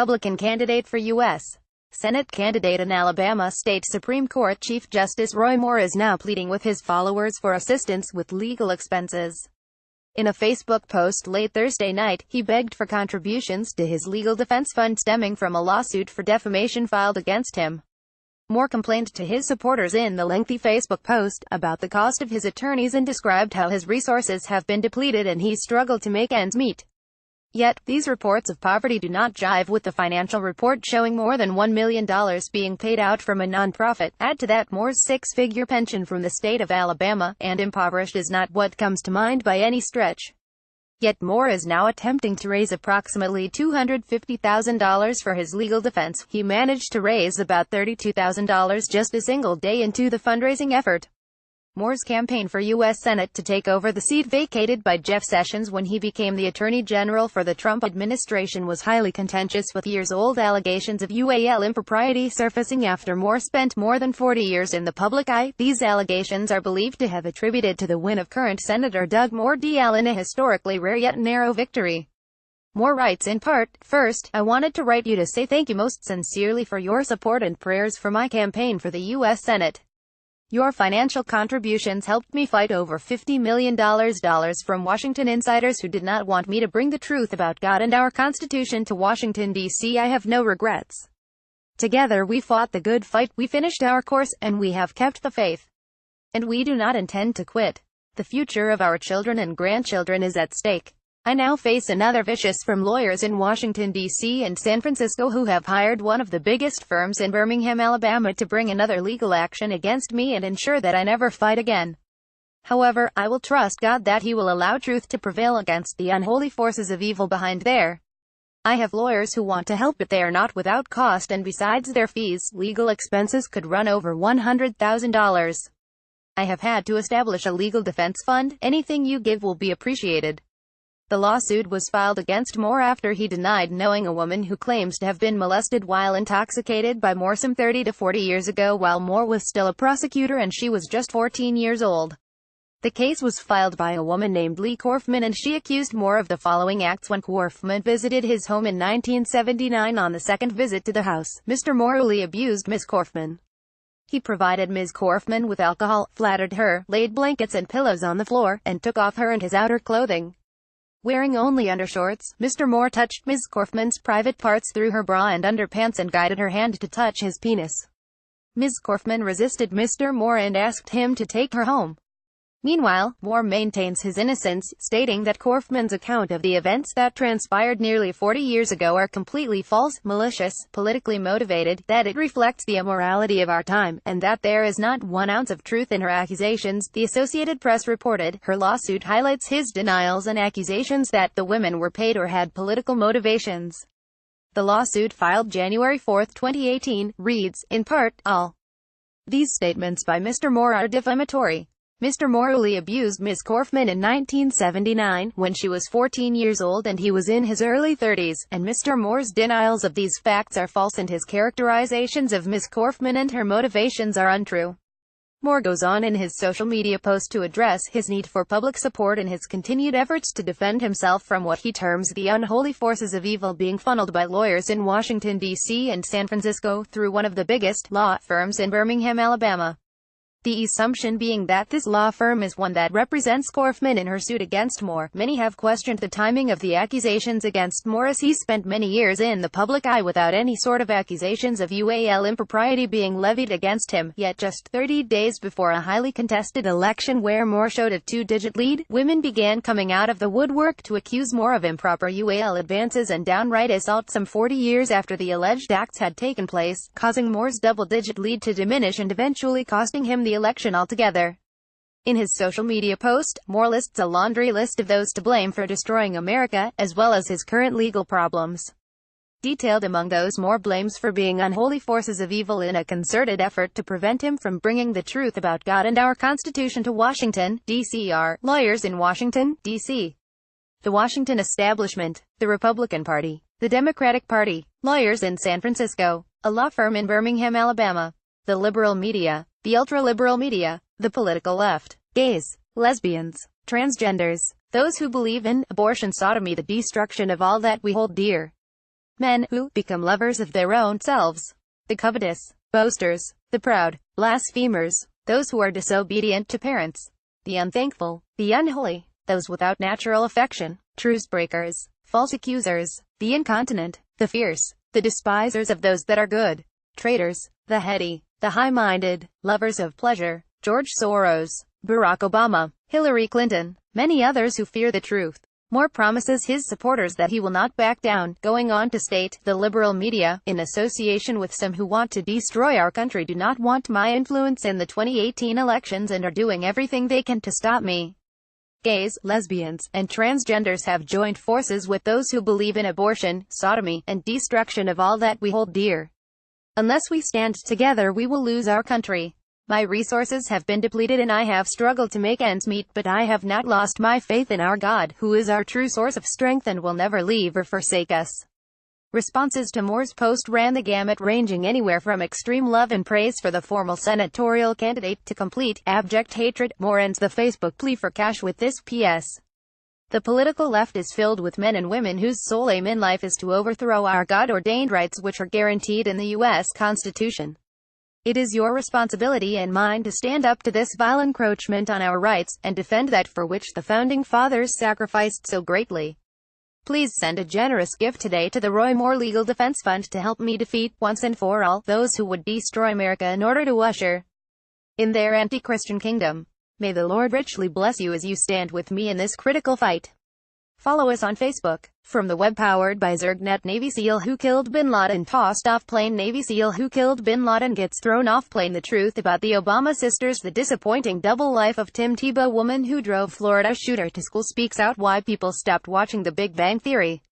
Republican candidate for U.S. Senate candidate and Alabama State Supreme Court Chief Justice Roy Moore is now pleading with his followers for assistance with legal expenses. In a Facebook post late Thursday night, he begged for contributions to his legal defense fund stemming from a lawsuit for defamation filed against him. Moore complained to his supporters in the lengthy Facebook post about the cost of his attorneys and described how his resources have been depleted and he struggled to make ends meet. Yet, these reports of poverty do not jive with the financial report showing more than $1 million being paid out from a nonprofit. Add to that Moore's six-figure pension from the state of Alabama, and impoverished is not what comes to mind by any stretch. Yet Moore is now attempting to raise approximately $250,000 for his legal defense. He managed to raise about $32,000 just a single day into the fundraising effort. Moore's campaign for U.S. Senate to take over the seat vacated by Jeff Sessions when he became the Attorney General for the Trump administration was highly contentious, with years-old allegations of UAL impropriety surfacing after Moore spent more than 40 years in the public eye. These allegations are believed to have attributed to the win of current Senator Doug Moore DL in a historically rare yet narrow victory. Moore writes in part, "First, I wanted to write you to say thank you most sincerely for your support and prayers for my campaign for the U.S. Senate. Your financial contributions helped me fight over $50 million from Washington insiders who did not want me to bring the truth about God and our Constitution to Washington, D.C. I have no regrets. Together we fought the good fight, we finished our course, and we have kept the faith. And we do not intend to quit. The future of our children and grandchildren is at stake. I now face another vicious from lawyers in Washington, D.C. and San Francisco who have hired one of the biggest firms in Birmingham, Alabama to bring another legal action against me and ensure that I never fight again. However, I will trust God that He will allow truth to prevail against the unholy forces of evil behind there. I have lawyers who want to help, but they are not without cost, and besides their fees, legal expenses could run over $100,000. I have had to establish a legal defense fund. Anything you give will be appreciated." The lawsuit was filed against Moore after he denied knowing a woman who claims to have been molested while intoxicated by Moore some 30 to 40 years ago while Moore was still a prosecutor and she was just 14 years old. The case was filed by a woman named Lee Korfman, and she accused Moore of the following acts when Korfman visited his home in 1979. On the second visit to the house, Mr. Moore abused Ms. Korfman. He provided Ms. Korfman with alcohol, flattered her, laid blankets and pillows on the floor, and took off her and his outer clothing. Wearing only undershorts, Mr. Moore touched Ms. Korfman's private parts through her bra and underpants and guided her hand to touch his penis. Ms. Korfman resisted Mr. Moore and asked him to take her home. Meanwhile, Moore maintains his innocence, stating that Korfman's account of the events that transpired nearly 40 years ago are completely false, malicious, politically motivated, that it reflects the immorality of our time, and that there is not 1 ounce of truth in her accusations, the Associated Press reported. Her lawsuit highlights his denials and accusations that the women were paid or had political motivations. The lawsuit, filed January 4, 2018, reads, in part, all these statements by Mr. Moore are defamatory. Mr. Moore abused Ms. Korfman in 1979, when she was 14 years old and he was in his early 30s, and Mr. Moore's denials of these facts are false and his characterizations of Ms. Korfman and her motivations are untrue. Moore goes on in his social media post to address his need for public support in his continued efforts to defend himself from what he terms the unholy forces of evil being funneled by lawyers in Washington, D.C. and San Francisco through one of the biggest law firms in Birmingham, Alabama. The assumption being that this law firm is one that represents Korfman in her suit against Moore. Many have questioned the timing of the accusations against Moore, as he spent many years in the public eye without any sort of accusations of UAL impropriety being levied against him. Yet just 30 days before a highly contested election where Moore showed a 2-digit lead, women began coming out of the woodwork to accuse Moore of improper UAL advances and downright assault some 40 years after the alleged acts had taken place, causing Moore's double-digit lead to diminish and eventually costing him the election altogether. In his social media post, Moore lists a laundry list of those to blame for destroying America, as well as his current legal problems. Detailed among those Moore blames for being unholy forces of evil in a concerted effort to prevent him from bringing the truth about God and our Constitution to Washington, D.C. are lawyers in Washington, D.C., the Washington establishment, the Republican Party, the Democratic Party, lawyers in San Francisco, a law firm in Birmingham, Alabama, the liberal media, the ultra-liberal media, the political left, gays, lesbians, transgenders, those who believe in abortion, sodomy, the destruction of all that we hold dear. Men who become lovers of their own selves. The covetous, boasters, the proud, blasphemers, those who are disobedient to parents, the unthankful, the unholy, those without natural affection, truce breakers, false accusers, the incontinent, the fierce, the despisers of those that are good, traitors, the heady, the high-minded, lovers of pleasure, George Soros, Barack Obama, Hillary Clinton, many others who fear the truth. Moore promises his supporters that he will not back down, going on to state, "The liberal media, in association with some who want to destroy our country, do not want my influence in the 2018 elections and are doing everything they can to stop me." Gays, lesbians, and transgenders have joined forces with those who believe in abortion, sodomy, and destruction of all that we hold dear. Unless we stand together, we will lose our country. My resources have been depleted and I have struggled to make ends meet, but I have not lost my faith in our God, who is our true source of strength and will never leave or forsake us. Responses to Moore's post ran the gamut, ranging anywhere from extreme love and praise for the formal senatorial candidate to complete, abject hatred. Moore ends the Facebook plea for cash with this P.S. The political left is filled with men and women whose sole aim in life is to overthrow our God-ordained rights which are guaranteed in the U.S. Constitution. It is your responsibility and mine to stand up to this vile encroachment on our rights, and defend that for which the Founding Fathers sacrificed so greatly. Please send a generous gift today to the Roy Moore Legal Defense Fund to help me defeat, once and for all, those who would destroy America in order to usher in their anti-Christian kingdom. May the Lord richly bless you as you stand with me in this critical fight. Follow us on Facebook. From the web powered by ZergNet. Navy SEAL who killed Bin Laden tossed off plane. Navy SEAL who killed Bin Laden gets thrown off plane. The truth about the Obama sisters. The disappointing double life of Tim Tebow. Woman who drove Florida shooter to school speaks out why people stopped watching The Big Bang Theory.